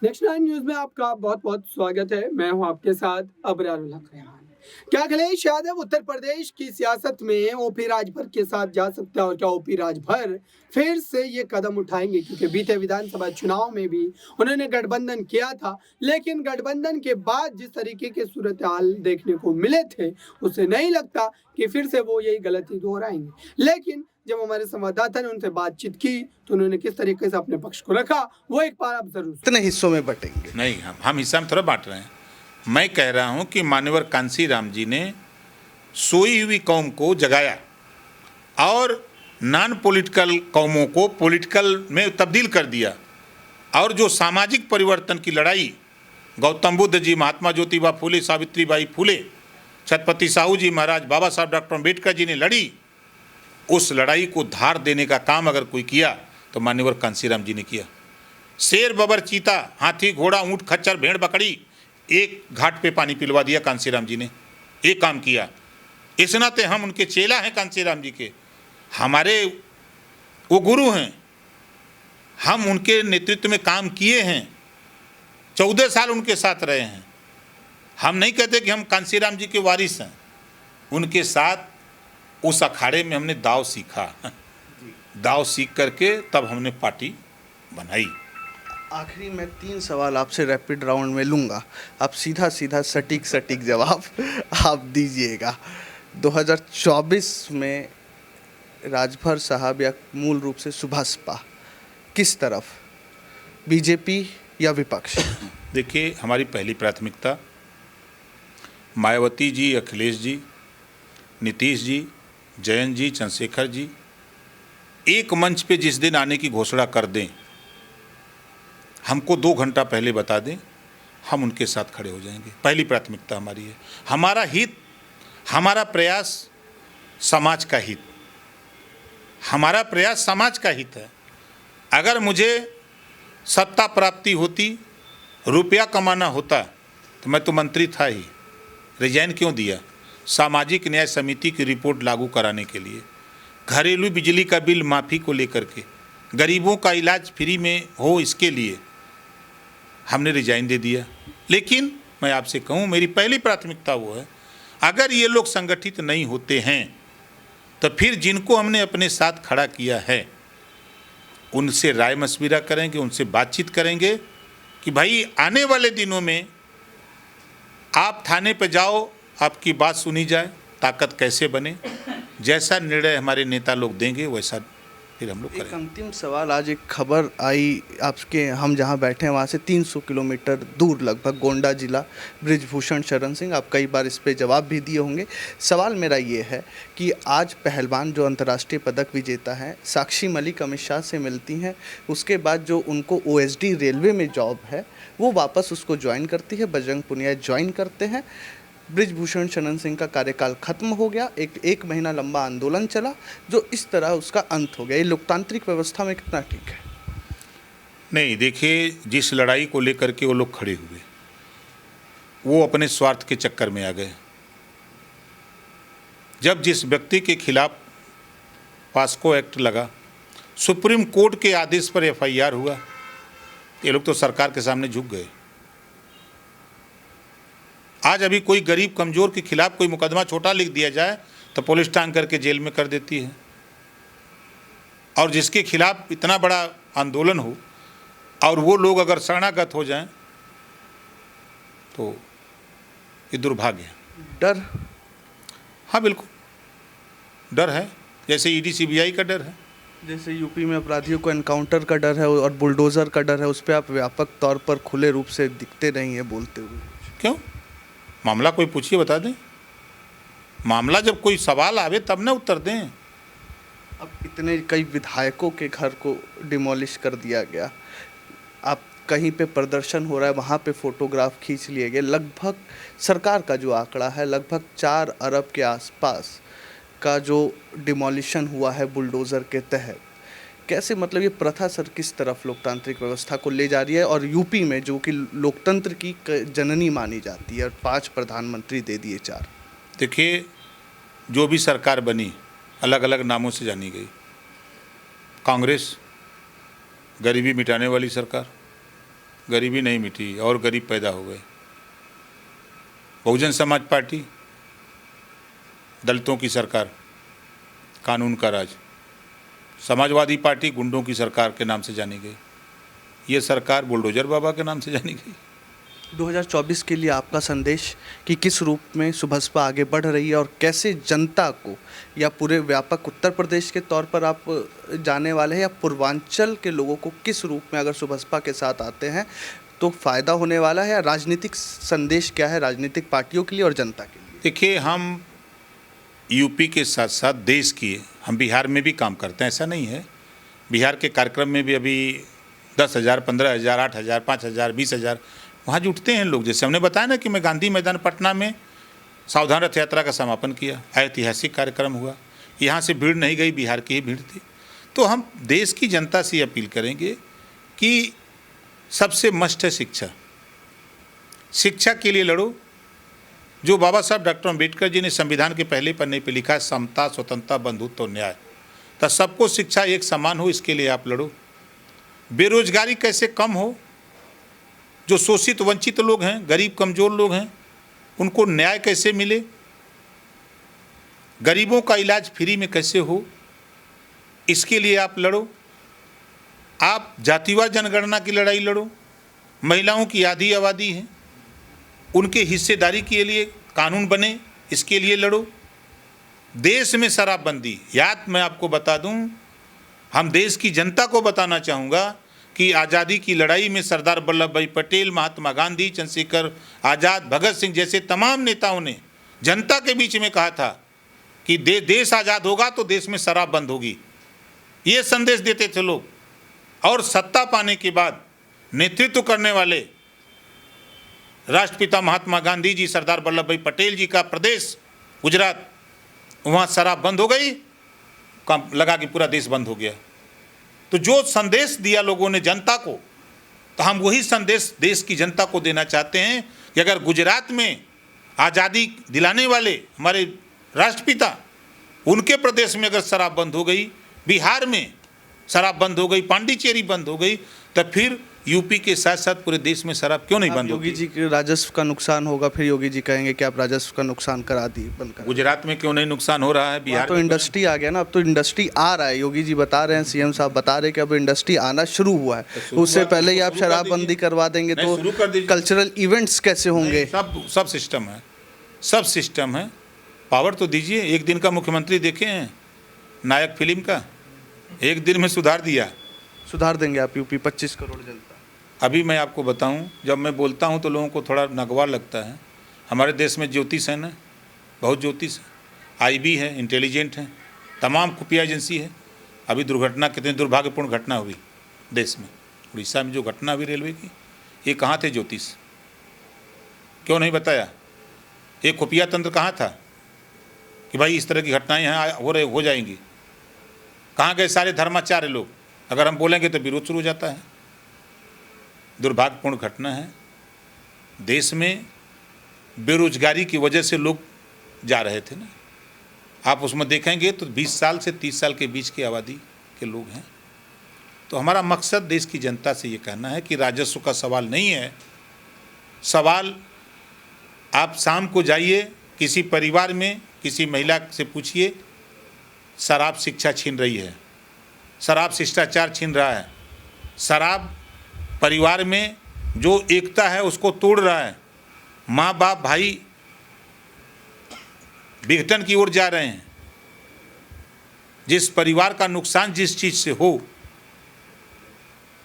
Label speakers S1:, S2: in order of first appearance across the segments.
S1: Next nine news में आपका बहुत बहुत स्वागत है। मैं हूं आपके साथ अबरारुल हक रेहान। क्या अखिलेश यादव उत्तर प्रदेश की सियासत में ओपी राजभर के साथ जा सकता है और क्या ओपी राजभर फिर से ये कदम उठाएंगे? क्योंकि बीते विधानसभा चुनाव में भी उन्होंने गठबंधन किया था, लेकिन गठबंधन के बाद जिस तरीके के सूरत हाल देखने को मिले थे, उससे नहीं लगता कि फिर से वो यही गलती दोहराएंगे। लेकिन जब हमारे संवाददाता ने उनसे बातचीत की तो उन्होंने किस तरीके से अपने पक्ष को रखा, वो एक बार आप जरूर
S2: कितने हिस्सों में बटेंगे?
S3: नहीं, हम हिस्सा में थोड़ा बांट रहे हैं। मैं कह रहा हूं कि मान्यवर कांसी राम जी ने सोई हुई कौम को जगाया और नॉन पॉलिटिकल कौमों को पॉलिटिकल में तब्दील कर दिया। और जो सामाजिक परिवर्तन की लड़ाई गौतम बुद्ध जी, महात्मा ज्योतिबा फुले, सावित्रीबाई फुले, छत्रपति साहू जी महाराज, बाबा साहब डॉक्टर अम्बेडकर जी ने लड़ी, उस लड़ाई को धार देने का काम अगर कोई किया तो मान्यवर कांसीराम जी ने किया। शेर, बबर, चीता, हाथी, घोड़ा, ऊंट, खच्चर, भेड़, बकरी, एक घाट पे पानी पिलवा दिया कांसीराम जी ने। एक काम किया। इस नाते हम उनके चेला हैं, कांसीराम जी के, हमारे वो गुरु हैं। हम उनके नेतृत्व में काम किए हैं, 14 साल उनके साथ रहे हैं। हम नहीं कहते कि हम कांसीराम जी के वारिस हैं। उनके साथ उस अखाड़े में हमने दाव सीखा, दाव सीख करके तब हमने पार्टी बनाई।
S2: आखिरी में 3 सवाल आपसे रैपिड राउंड में लूँगा, आप सीधा सीधा सटीक जवाब आप दीजिएगा। 2024 में राजभर साहब या मूल रूप से सुभाषपा किस तरफ, बीजेपी या विपक्ष?
S3: देखिए, हमारी पहली प्राथमिकता मायावती जी, अखिलेश जी, नीतीश जी, जयंत जी, चंद्रशेखर जी एक मंच पे जिस दिन आने की घोषणा कर दें, हमको 2 घंटा पहले बता दें, हम उनके साथ खड़े हो जाएंगे। पहली प्राथमिकता हमारी है। हमारा हित, हमारा प्रयास समाज का हित, हमारा प्रयास समाज का हित है। अगर मुझे सत्ता प्राप्ति होती, रुपया कमाना होता तो मैं तो मंत्री था ही। रिजाइन क्यों दिया? सामाजिक न्याय समिति की रिपोर्ट लागू कराने के लिए, घरेलू बिजली का बिल माफ़ी को लेकर के, गरीबों का इलाज फ्री में हो, इसके लिए हमने रिजाइन दे दिया। लेकिन मैं आपसे कहूँ, मेरी पहली प्राथमिकता वो है, अगर ये लोग संगठित नहीं होते हैं तो फिर जिनको हमने अपने साथ खड़ा किया है उनसे राय मशविरा करेंगे, उनसे बातचीत करेंगे कि भाई आने वाले दिनों में आप थाने पे जाओ, आपकी बात सुनी जाए, ताकत कैसे बने। जैसा निर्णय हमारे नेता लोग देंगे वैसा फिर हम लोग करेंगे।
S2: एक अंतिम सवाल, आज एक खबर आई आपके, हम जहां बैठे हैं वहां से 300 किलोमीटर दूर लगभग गोंडा जिला, बृजभूषण शरण सिंह, आप कई बार इस पे जवाब भी दिए होंगे। सवाल मेरा ये है कि आज पहलवान जो अंतर्राष्ट्रीय पदक विजेता हैं साक्षी मलिक अमित शाह से मिलती हैं, उसके बाद जो उनको OSD रेलवे में जॉब है वो वापस उसको ज्वाइन करती है, बजरंग पुनिया ज्वाइन करते हैं। बृजभूषण शरण सिंह का कार्यकाल खत्म हो गया, एक महीना लंबा आंदोलन चला, जो इस तरह उसका अंत हो गया। ये लोकतांत्रिक व्यवस्था में कितना ठीक है?
S3: नहीं, देखिए, जिस लड़ाई को लेकर के वो लोग खड़े हुए, वो अपने स्वार्थ के चक्कर में आ गए। जब जिस व्यक्ति के खिलाफ पास्को एक्ट लगा, सुप्रीम कोर्ट के आदेश पर FIR हुआ, ये लोग तो सरकार के सामने झुक गए। आज अभी कोई गरीब कमज़ोर के खिलाफ कोई मुकदमा छोटा लिख दिया जाए तो पुलिस टांग करके जेल में कर देती है, और जिसके खिलाफ इतना बड़ा आंदोलन हो और वो लोग अगर शरणागत हो जाएं तो ये दुर्भाग्य है।
S2: डर?
S3: हाँ, बिल्कुल डर है, जैसे ED CBI का डर है।
S2: जैसे यूपी में अपराधियों को एनकाउंटर का डर है और बुलडोज़र का डर है, उस पर आप व्यापक तौर पर खुले रूप से दिखते नहीं हैं बोलते हुए।
S3: क्यों? मामला कोई पूछिए, बता दें। मामला जब कोई सवाल आवे तब ना उत्तर दें।
S2: अब इतने कई विधायकों के घर को डिमोलिश कर दिया गया, आप कहीं पे प्रदर्शन हो रहा है वहाँ पे फोटोग्राफ खींच लिए गए, लगभग सरकार का जो आंकड़ा है लगभग 4 अरब के आसपास का जो डिमोलिशन हुआ है बुलडोज़र के तहत। कैसे, मतलब ये प्रथा सर किस तरफ लोकतांत्रिक व्यवस्था को ले जा रही है? और यूपी में जो कि लोकतंत्र की जननी मानी जाती है और 5 प्रधानमंत्री दे दिए 4।
S3: देखिए, जो भी सरकार बनी अलग अलग नामों से जानी गई। कांग्रेस गरीबी मिटाने वाली सरकार, गरीबी नहीं मिटी और गरीब पैदा हो गए। बहुजन समाज पार्टी, दलितों की सरकार, कानून का राज। समाजवादी पार्टी गुंडों की सरकार के नाम से जानी गई। ये सरकार बुलडोजर बाबा के नाम से जानी गई।
S2: 2024 के लिए आपका संदेश कि किस रूप में सुबसपा आगे बढ़ रही है और कैसे जनता को या पूरे व्यापक उत्तर प्रदेश के तौर पर आप जाने वाले हैं, या पूर्वांचल के लोगों को किस रूप में अगर सुबसपा के साथ आते हैं तो फ़ायदा होने वाला है, या राजनीतिक संदेश क्या है राजनीतिक पार्टियों के लिए और जनता के लिए?
S3: देखिए, हम यूपी के साथ साथ देश की, हम बिहार में भी काम करते हैं, ऐसा नहीं है। बिहार के कार्यक्रम में भी अभी 10,000, 15,000, 8,000, 5,000, 20,000 वहाँ जुटते हैं लोग। जैसे हमने बताया ना कि मैं गांधी मैदान पटना में सावधान रथ यात्रा का समापन किया, ऐतिहासिक कार्यक्रम हुआ। यहाँ से भीड़ नहीं गई, बिहार की ही भीड़ थी। तो हम देश की जनता से अपील करेंगे कि सबसे मस्ट है शिक्षा। शिक्षा के लिए लड़ो। जो बाबा साहब डॉक्टर अम्बेडकर जी ने संविधान के पहले पन्ने पर लिखा है, समता, स्वतंत्रता, बंधुत्व और न्याय, तो सबको शिक्षा एक समान हो, इसके लिए आप लड़ो। बेरोजगारी कैसे कम हो, जो शोषित वंचित लोग हैं, गरीब कमज़ोर लोग हैं, उनको न्याय कैसे मिले, गरीबों का इलाज फ्री में कैसे हो, इसके लिए आप लड़ो। आप जातिवार जनगणना की लड़ाई लड़ो। महिलाओं की आधी आबादी है, उनके हिस्सेदारी के लिए कानून बने, इसके लिए लड़ो। देश में शराबबंदी, याद मैं आपको बता दूं, हम देश की जनता को बताना चाहूँगा कि आज़ादी की लड़ाई में सरदार वल्लभ भाई पटेल, महात्मा गांधी, चंद्रशेखर आज़ाद, भगत सिंह जैसे तमाम नेताओं ने जनता के बीच में कहा था कि देश आज़ाद होगा तो देश में शराब बंद होगी। ये संदेश देते थे लोग। और सत्ता पाने के बाद नेतृत्व करने वाले राष्ट्रपिता महात्मा गांधी जी, सरदार वल्लभ भाई पटेल जी का प्रदेश गुजरात, वहाँ शराब बंद हो गई, काम लगा कि पूरा देश बंद हो गया। तो जो संदेश दिया लोगों ने जनता को, तो हम वही संदेश देश की जनता को देना चाहते हैं कि अगर गुजरात में आज़ादी दिलाने वाले हमारे राष्ट्रपिता, उनके प्रदेश में अगर शराब बंद हो गई, बिहार में शराब बंद हो गई, पांडिचेरी बंद हो गई, तब फिर यूपी के साथ साथ पूरे देश में शराब क्यों नहीं बंद होगी?
S2: योगी जी के राजस्व का नुकसान होगा, फिर योगी जी कहेंगे कि आप राजस्व का नुकसान करा दिए, बंद करा।
S3: गुजरात में क्यों नहीं नुकसान हो रहा है? बिहार
S2: तो इंडस्ट्री आ गया ना, अब तो इंडस्ट्री आ रहा है। योगी जी बता रहे हैं, सीएम साहब बता रहे हैं कि अब इंडस्ट्री आना शुरू हुआ है। उससे पहले ही आप शराबबंदी करवा देंगे तो कल्चरल इवेंट्स कैसे होंगे?
S3: सब सिस्टम है, सब सिस्टम है। पावर तो दीजिए। एक दिन का मुख्यमंत्री देखे हैं नायक फिल्म का, एक दिन में सुधार दिया।
S2: सुधार देंगे आप यूपी 25 करोड़ जनता?
S3: अभी मैं आपको बताऊं, जब मैं बोलता हूं तो लोगों को थोड़ा नगवार लगता है। हमारे देश में ज्योतिष है ना, बहुत ज्योतिष है, आईबी है, इंटेलिजेंट है, तमाम खुफिया एजेंसी है। अभी दुर्घटना, कितनी दुर्भाग्यपूर्ण घटना हुई देश में, उड़ीसा में जो घटना हुई रेलवे की, ये कहाँ थे ज्योतिष? क्यों नहीं बताया? ये खुफिया तंत्र कहाँ था कि भाई इस तरह की घटनाएं यहाँ हो जाएंगी? कहाँ गए सारे धर्माचार्य लोग? अगर हम बोलेंगे तो विरोध शुरू हो जाता है। दुर्भाग्यपूर्ण घटना है। देश में बेरोजगारी की वजह से लोग जा रहे थे ना, आप उसमें देखेंगे तो 20 साल से 30 साल के बीच की आबादी के लोग हैं। तो हमारा मकसद देश की जनता से ये कहना है कि राजस्व का सवाल नहीं है। सवाल, आप शाम को जाइए किसी परिवार में, किसी महिला से पूछिए, शराब शिक्षा छीन रही है, शराब शिष्टाचार छीन रहा है, शराब परिवार में जो एकता है उसको तोड़ रहा है, माँ बाप भाई विघटन की ओर जा रहे हैं। जिस परिवार का नुकसान जिस चीज़ से हो,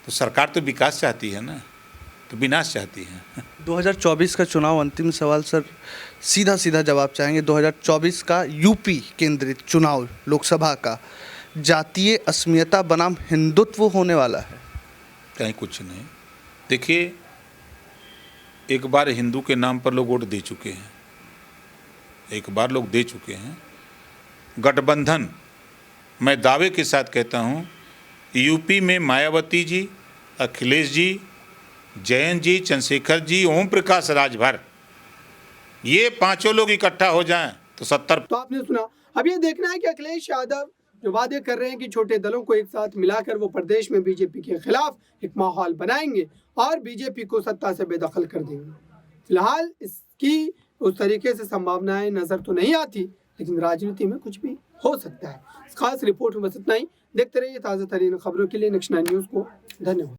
S3: तो सरकार तो विकास चाहती है ना, तो विनाश चाहती है।
S2: 2024 का चुनाव, अंतिम सवाल सर, सीधा सीधा जवाब चाहेंगे। 2024 का यूपी केंद्रित चुनाव लोकसभा का जातीय अस्मिता बनाम हिंदुत्व होने वाला है?
S3: कहीं कुछ नहीं। देखिए, एक बार हिंदू के नाम पर लोग वोट दे चुके हैं, एक बार लोग दे चुके हैं। गठबंधन, मैं दावे के साथ कहता हूँ, यूपी में मायावती जी, अखिलेश जी, जयंत जी, चंद्रशेखर जी, ओम प्रकाश राजभर, ये पांचों लोग इकट्ठा हो जाएं तो 70।
S1: तो आपने सुना। अब ये देखना है कि अखिलेश यादव जो वादे कर रहे हैं कि छोटे दलों को एक साथ मिलाकर वो प्रदेश में बीजेपी के खिलाफ एक माहौल बनाएंगे और बीजेपी को सत्ता से बेदखल कर देंगे। फिलहाल इसकी उस तरीके से संभावनाएं नजर तो नहीं आती, लेकिन राजनीति में कुछ भी हो सकता है। इस खास रिपोर्ट में बस इतना ही। देखते रहिए ताज़ा तरीन खबरों के लिए नेक्स्ट 9 न्यूज़ को। धन्यवाद।